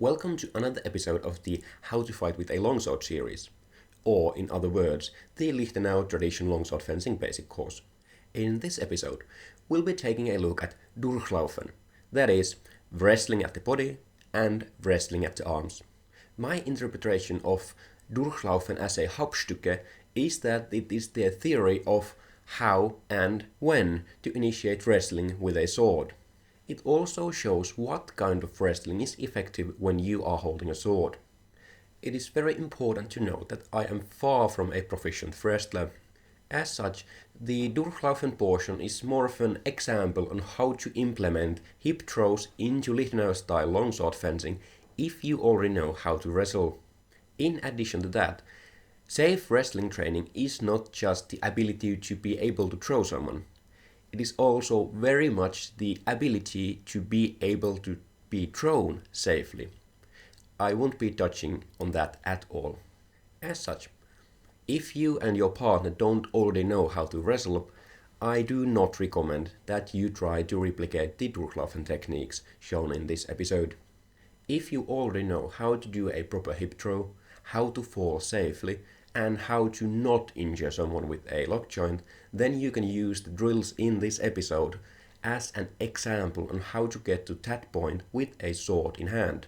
Welcome to another episode of the How to Fight with a Longsword series, or in other words, the Lichtenau Tradition Longsword Fencing Basic Course. In this episode, we'll be taking a look at Durchlaufen, that is, wrestling at the body and wrestling at the arms. My interpretation of Durchlaufen as a Hauptstücke is that it is the theory of how and when to initiate wrestling with a sword. It also shows what kind of wrestling is effective when you are holding a sword. It is very important to note that I am far from a proficient wrestler. As such, the Durchlaufen portion is more of an example on how to implement hip throws into Lichtenau style longsword fencing if you already know how to wrestle. In addition to that, safe wrestling training is not just the ability to be able to throw someone. It is also very much the ability to be able to be thrown safely. I won't be touching on that at all. As such, if you and your partner don't already know how to wrestle, I do not recommend that you try to replicate the Durchlaufen techniques shown in this episode. If you already know how to do a proper hip throw, how to fall safely, and how to not injure someone with a lock joint, then you can use the drills in this episode as an example on how to get to that point with a sword in hand.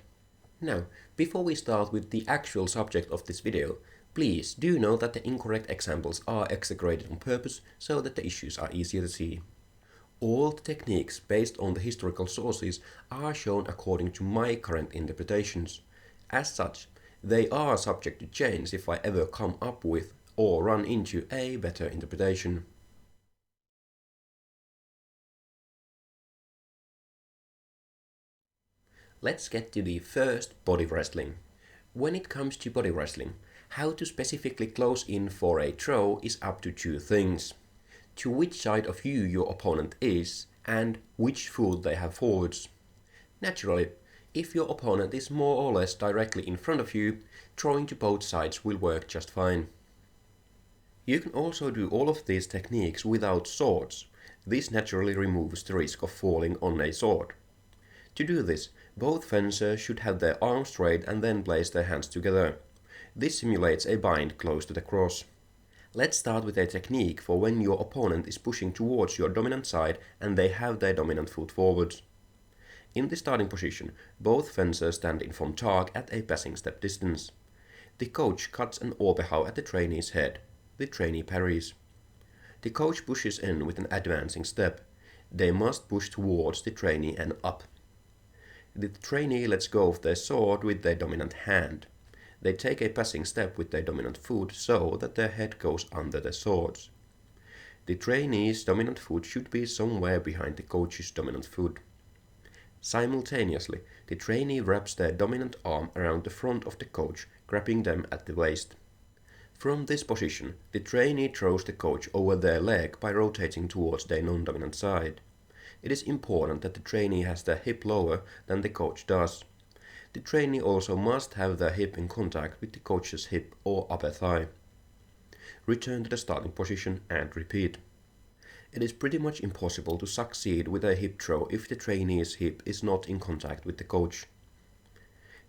Now, before we start with the actual subject of this video, please do note that the incorrect examples are exaggerated on purpose so that the issues are easier to see. All the techniques based on the historical sources are shown according to my current interpretations. As such, they are subject to change if I ever come up with or run into a better interpretation. Let's get to the first body wrestling. When it comes to body wrestling, how to specifically close in for a throw is up to two things. To which side of you your opponent is and which foot they have forwards. Naturally, if your opponent is more or less directly in front of you, throwing to both sides will work just fine. You can also do all of these techniques without swords. This naturally removes the risk of falling on a sword. To do this, both fencers should have their arms straight and then place their hands together. This simulates a bind close to the cross. Let's start with a technique for when your opponent is pushing towards your dominant side and they have their dominant foot forwards. In the starting position, both fencers stand in vom Tag at a passing step distance. The coach cuts an Oberhau at the trainee's head. The trainee parries. The coach pushes in with an advancing step. They must push towards the trainee and up. The trainee lets go of their sword with their dominant hand. They take a passing step with their dominant foot so that their head goes under the swords. The trainee's dominant foot should be somewhere behind the coach's dominant foot. Simultaneously, the trainee wraps their dominant arm around the front of the coach, grabbing them at the waist. From this position, the trainee throws the coach over their leg by rotating towards their non-dominant side. It is important that the trainee has their hip lower than the coach does. The trainee also must have their hip in contact with the coach's hip or upper thigh. Return to the starting position and repeat. It is pretty much impossible to succeed with a hip throw if the trainee's hip is not in contact with the coach.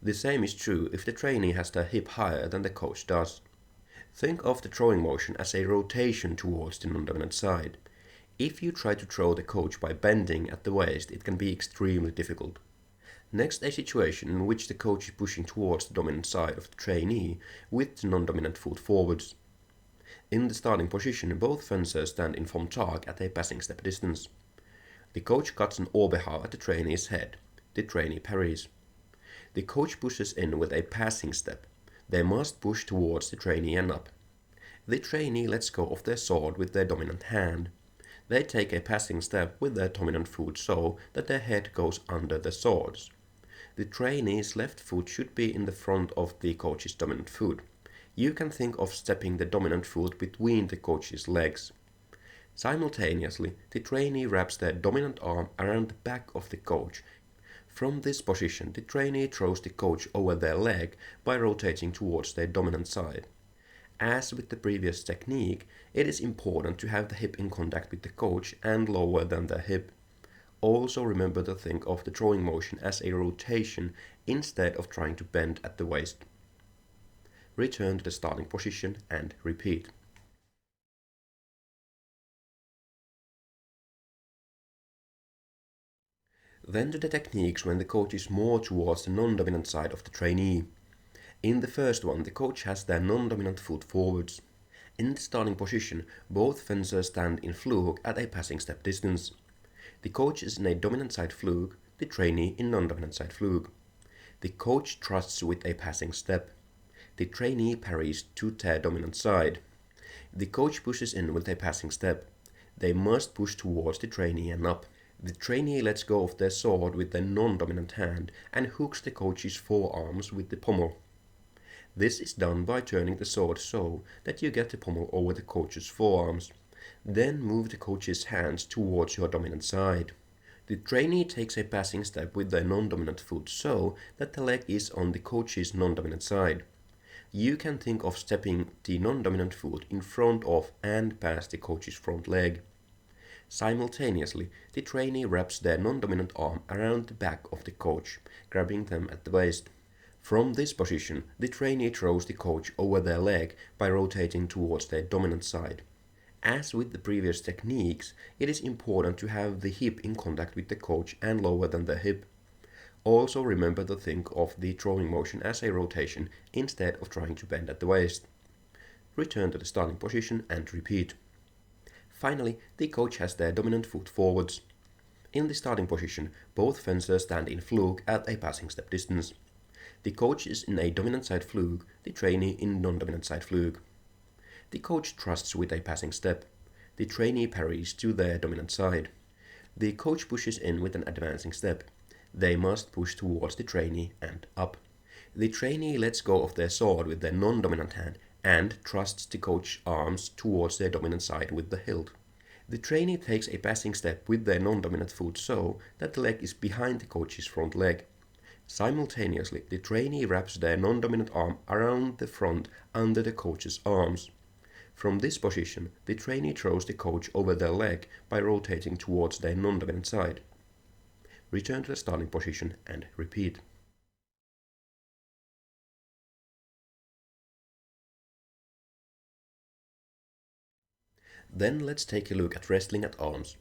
The same is true if the trainee has their hip higher than the coach does. Think of the throwing motion as a rotation towards the non-dominant side. If you try to throw the coach by bending at the waist, it can be extremely difficult. Next, a situation in which the coach is pushing towards the dominant side of the trainee with the non-dominant foot forwards. In the starting position, both fencers stand in vom Tag at a passing step distance. The coach cuts an Oberhau at the trainee's head. The trainee parries. The coach pushes in with a passing step. They must push towards the trainee and up. The trainee lets go of their sword with their dominant hand. They take a passing step with their dominant foot so that their head goes under the swords. The trainee's left foot should be in the front of the coach's dominant foot. You can think of stepping the dominant foot between the coach's legs. Simultaneously, the trainee wraps their dominant arm around the back of the coach. From this position, the trainee throws the coach over their leg by rotating towards their dominant side. As with the previous technique, it is important to have the hip in contact with the coach and lower than the hip. Also remember to think of the throwing motion as a rotation instead of trying to bend at the waist. Return to the starting position and repeat. Then to the techniques when the coach is more towards the non-dominant side of the trainee. In the first one, the coach has their non-dominant foot forwards. In the starting position, both fencers stand in fluke at a passing step distance. The coach is in a dominant side fluke, the trainee in non-dominant side fluke. The coach thrusts with a passing step. The trainee parries to their dominant side. The coach pushes in with a passing step. They must push towards the trainee and up. The trainee lets go of their sword with their non-dominant hand and hooks the coach's forearms with the pommel. This is done by turning the sword so that you get the pommel over the coach's forearms. Then move the coach's hands towards your dominant side. The trainee takes a passing step with their non-dominant foot so that the leg is on the coach's non-dominant side. You can think of stepping the non-dominant foot in front of and past the coach's front leg. Simultaneously, the trainee wraps their non-dominant arm around the back of the coach, grabbing them at the waist. From this position, the trainee throws the coach over their leg by rotating towards their dominant side. As with the previous techniques, it is important to have the hip in contact with the coach and lower than the hip. Also remember to think of the throwing motion as a rotation instead of trying to bend at the waist. Return to the starting position and repeat. Finally, the coach has their dominant foot forwards. In the starting position, both fencers stand in fluke at a passing step distance. The coach is in a dominant side fluke, the trainee in non-dominant side fluke. The coach thrusts with a passing step. The trainee parries to their dominant side. The coach pushes in with an advancing step. They must push towards the trainee and up. The trainee lets go of their sword with their non-dominant hand and thrusts the coach's arms towards their dominant side with the hilt. The trainee takes a passing step with their non-dominant foot so that the leg is behind the coach's front leg. Simultaneously, the trainee wraps their non-dominant arm around the front under the coach's arms. From this position, the trainee throws the coach over their leg by rotating towards their non-dominant side. Return to the starting position and repeat. Then let's take a look at wrestling at arms.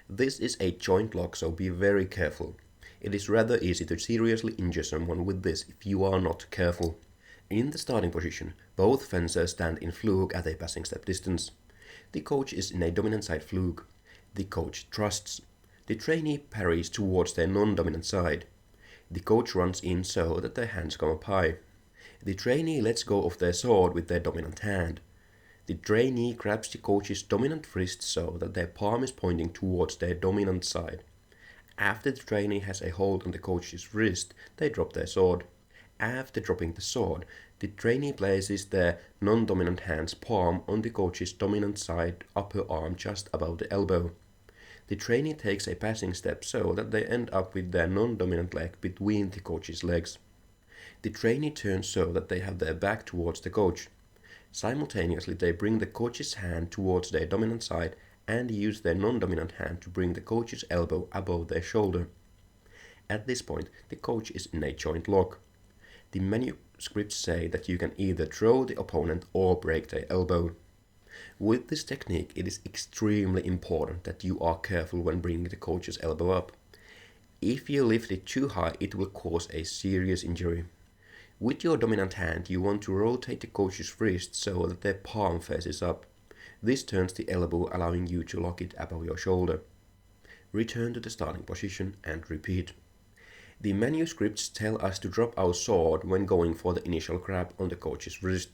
This is a joint lock, so be very careful. It is rather easy to seriously injure someone with this if you are not careful. In the starting position, both fencers stand in fluke at a passing step distance. The coach is in a dominant side fluke. The coach thrusts. The trainee parries towards their non-dominant side. The coach runs in so that their hands come up high. The trainee lets go of their sword with their dominant hand. The trainee grabs the coach's dominant wrist so that their palm is pointing towards their dominant side. After the trainee has a hold on the coach's wrist, they drop their sword. After dropping the sword, the trainee places their non-dominant hand's palm on the coach's dominant side upper arm just above the elbow. The trainee takes a passing step so that they end up with their non-dominant leg between the coach's legs. The trainee turns so that they have their back towards the coach. Simultaneously, they bring the coach's hand towards their dominant side and use their non-dominant hand to bring the coach's elbow above their shoulder. At this point, the coach is in a joint lock. The manuscripts say that you can either throw the opponent or break their elbow. With this technique, it is extremely important that you are careful when bringing the coach's elbow up. If you lift it too high, it will cause a serious injury. With your dominant hand, you want to rotate the coach's wrist so that their palm faces up. This turns the elbow, allowing you to lock it above your shoulder. Return to the starting position and repeat. The manuscripts tell us to drop our sword when going for the initial grab on the coach's wrist.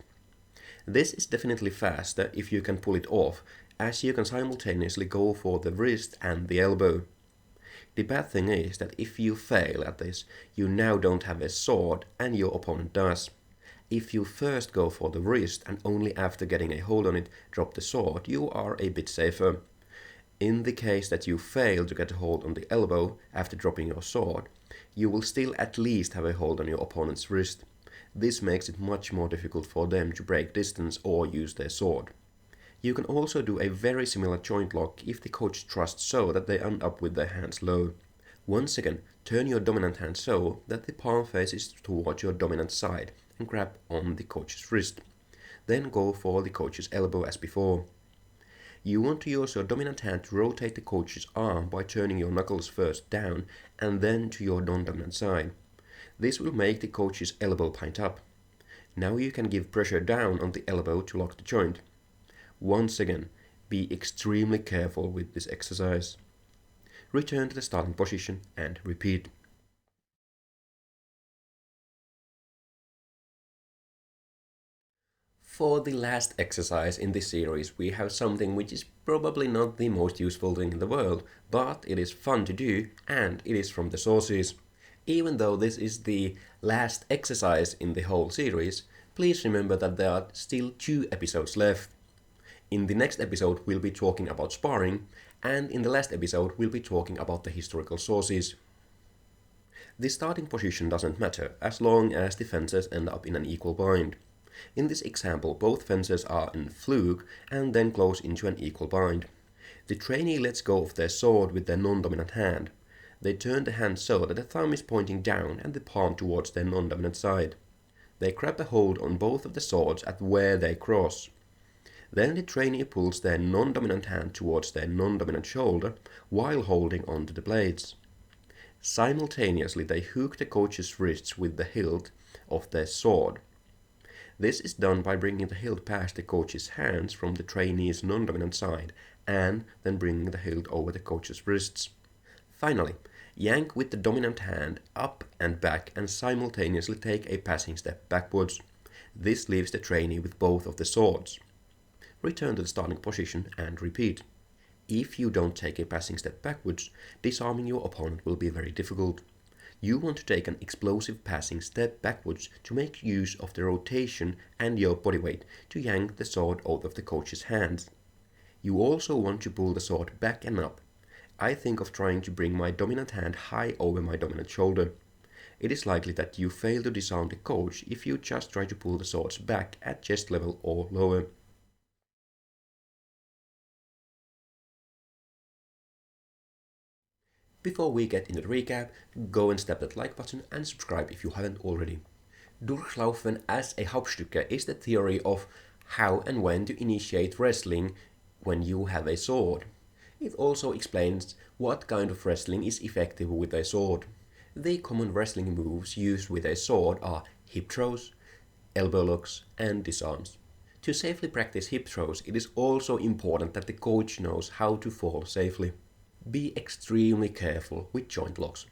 This is definitely faster if you can pull it off, as you can simultaneously go for the wrist and the elbow. The bad thing is that if you fail at this, you now don't have a sword and your opponent does. If you first go for the wrist and only after getting a hold on it drop the sword, you are a bit safer. In the case that you fail to get a hold on the elbow after dropping your sword, you will still at least have a hold on your opponent's wrist. This makes it much more difficult for them to break distance or use their sword. You can also do a very similar joint lock if the coach thrusts so that they end up with their hands low. Once again, turn your dominant hand so that the palm faces towards your dominant side and grab on the coach's wrist. Then go for the coach's elbow as before. You want to use your dominant hand to rotate the coach's arm by turning your knuckles first down and then to your non-dominant side. This will make the coach's elbow point up. Now you can give pressure down on the elbow to lock the joint. Once again, be extremely careful with this exercise. Return to the starting position and repeat. For the last exercise in this series, we have something which is probably not the most useful thing in the world, but it is fun to do and it is from the sources. Even though this is the last exercise in the whole series, please remember that there are still 2 episodes left. In the next episode, we'll be talking about sparring, and in the last episode, we'll be talking about the historical sources. The starting position doesn't matter as long as the fences end up in an equal bind. In this example, both fences are in fluke and then close into an equal bind. The trainee lets go of their sword with their non-dominant hand. They turn the hand so that the thumb is pointing down and the palm towards their non-dominant side. They grab a hold on both of the swords at where they cross. Then the trainee pulls their non-dominant hand towards their non-dominant shoulder while holding onto the blades. Simultaneously, they hook the coach's wrists with the hilt of their sword. This is done by bringing the hilt past the coach's hands from the trainee's non-dominant side and then bringing the hilt over the coach's wrists. Finally, yank with the dominant hand up and back and simultaneously take a passing step backwards. This leaves the trainee with both of the swords. Return to the starting position and repeat. If you don't take a passing step backwards, disarming your opponent will be very difficult. You want to take an explosive passing step backwards to make use of the rotation and your body weight to yank the sword out of the coach's hands. You also want to pull the sword back and up. I think of trying to bring my dominant hand high over my dominant shoulder. It is likely that you fail to disarm the coach if you just try to pull the swords back at chest level or lower. Before we get into the recap, go and tap that like button and subscribe if you haven't already. Durchlaufen as a Hauptstücke is the theory of how and when to initiate wrestling when you have a sword. It also explains what kind of wrestling is effective with a sword. The common wrestling moves used with a sword are hip throws, elbow locks, and disarms. To safely practice hip throws, it is also important that the coach knows how to fall safely. Be extremely careful with joint locks.